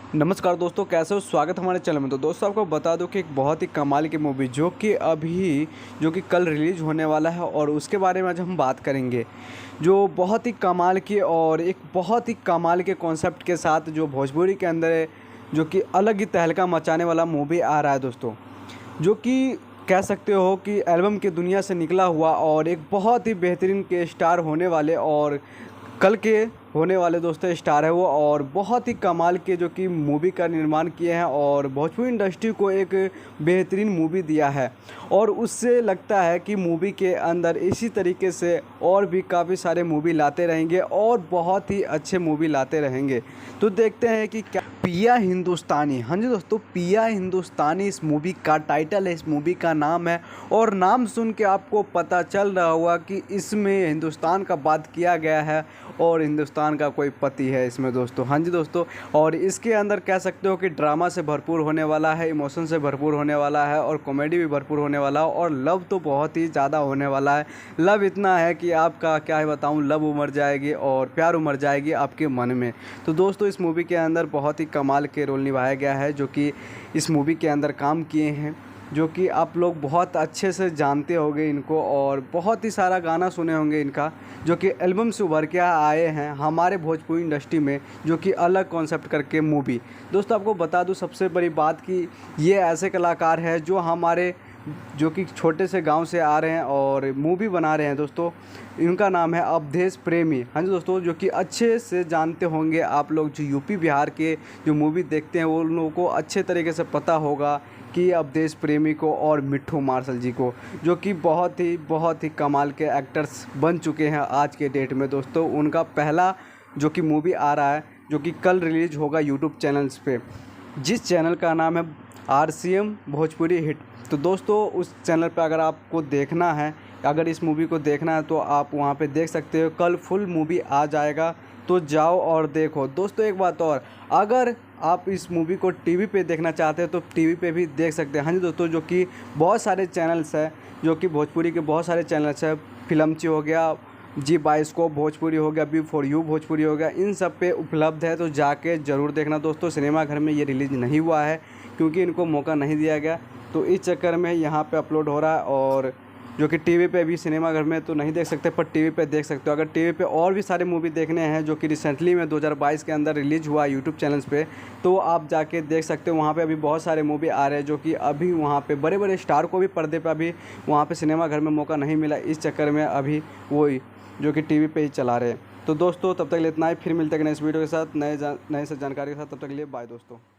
नमस्कार दोस्तों, कैसे हो? स्वागत है हमारे चैनल में। तो दोस्तों आपको बता दूं कि एक बहुत ही कमाल की मूवी जो कि कल रिलीज़ होने वाला है और उसके बारे में आज हम बात करेंगे। जो बहुत ही कमाल की और एक बहुत ही कमाल के कॉन्सेप्ट के साथ जो भोजपुरी के अंदर है, जो कि अलग ही तहलका मचाने वाला मूवी आ रहा है दोस्तों। जो कि कह सकते हो कि एल्बम की दुनिया से निकला हुआ और एक बहुत ही बेहतरीन के स्टार होने वाले और कल के होने वाले दोस्तों स्टार है वो, और बहुत ही कमाल के जो कि मूवी का निर्माण किए हैं और भोजपुरी इंडस्ट्री को एक बेहतरीन मूवी दिया है। और उससे लगता है कि मूवी के अंदर इसी तरीके से और भी काफ़ी सारे मूवी लाते रहेंगे और बहुत ही अच्छे मूवी लाते रहेंगे। तो देखते हैं कि क्या पिया हिंदुस्तानी, हाँ जी दोस्तों, पिया हिंदुस्तानी इस मूवी का टाइटल है, इस मूवी का नाम है। और नाम सुन के आपको पता चल रहा होगा कि इसमें हिंदुस्तान का बात किया गया है और हिंदुस्तान का कोई पति है इसमें दोस्तों। हाँ जी दोस्तों, और इसके अंदर कह सकते हो कि ड्रामा से भरपूर होने वाला है, इमोशन से भरपूर होने वाला है और कॉमेडी भी भरपूर होने वाला है और लव तो बहुत ही ज़्यादा होने वाला है। लव इतना है कि आपका क्या है बताऊँ, लव उमड़ जाएगी और प्यार उमड़ जाएगी आपके मन में। तो दोस्तों इस मूवी के अंदर बहुत ही कमाल के रोल निभाया गया है, जो कि इस मूवी के अंदर काम किए हैं, जो कि आप लोग बहुत अच्छे से जानते होंगे इनको और बहुत ही सारा गाना सुने होंगे इनका, जो कि एल्बम से उभर के आए हैं हमारे भोजपुरी इंडस्ट्री में, जो कि अलग कॉन्सेप्ट करके मूवी। दोस्तों आपको बता दूं सबसे बड़ी बात कि ये ऐसे कलाकार हैं जो कि छोटे से गांव से आ रहे हैं और मूवी बना रहे हैं दोस्तों। इनका नाम है अवधेश प्रेमी। हाँ जी दोस्तों, जो कि अच्छे से जानते होंगे आप लोग, जो यूपी बिहार के जो मूवी देखते हैं वो उन लोगों को अच्छे तरीके से पता होगा कि अवधेश प्रेमी को और मिट्ठू मार्शल जी को, जो कि बहुत ही कमाल के एक्टर्स बन चुके हैं आज के डेट में दोस्तों। उनका पहला जो कि मूवी आ रहा है, जो कि कल रिलीज होगा यूट्यूब चैनल्स पे, जिस चैनल का नाम है RCM भोजपुरी हिट। तो दोस्तों उस चैनल पे अगर आपको देखना है, अगर इस मूवी को देखना है तो आप वहाँ पे देख सकते हो। कल फुल मूवी आ जाएगा, तो जाओ और देखो। दोस्तों एक बात और, अगर आप इस मूवी को टीवी पे देखना चाहते हैं तो टीवी पे भी देख सकते हैं। हाँ जी दोस्तों, जो कि बहुत सारे चैनल्स हैं, जो कि भोजपुरी के बहुत सारे चैनल्स हैं। फिल्मची हो गया, जी बायोस्कोप भोजपुरी हो गया, B4U भोजपुरी हो गया, इन सब पे उपलब्ध है, तो जाके ज़रूर देखना दोस्तों। सिनेमा घर में ये रिलीज़ नहीं हुआ है क्योंकि इनको मौका नहीं दिया गया, तो इस चक्कर में यहाँ पे अपलोड हो रहा है। और जो कि टीवी पे भी, सिनेमा घर में तो नहीं देख सकते पर टीवी पे देख सकते हो। अगर टीवी पे और भी सारे मूवी देखने हैं जो कि रिसेंटली में 2022 के अंदर रिलीज़ हुआ यूट्यूब चैनल्स पे, तो आप जाके देख सकते हो। वहाँ पे अभी बहुत सारे मूवी आ रहे हैं, जो कि अभी वहाँ पे बड़े बड़े स्टार को भी पर्दे पे अभी वहाँ पे सिनेमा घर में मौका नहीं मिला, इस चक्कर में अभी वही जो कि टीवी पे ही चला रहे हैं। तो दोस्तों तब तक के लिए इतना ही, फिर मिलते हैं नेक्स्ट वीडियो के साथ नए से जानकारी के साथ। तब तक के लिए बाय दोस्तों।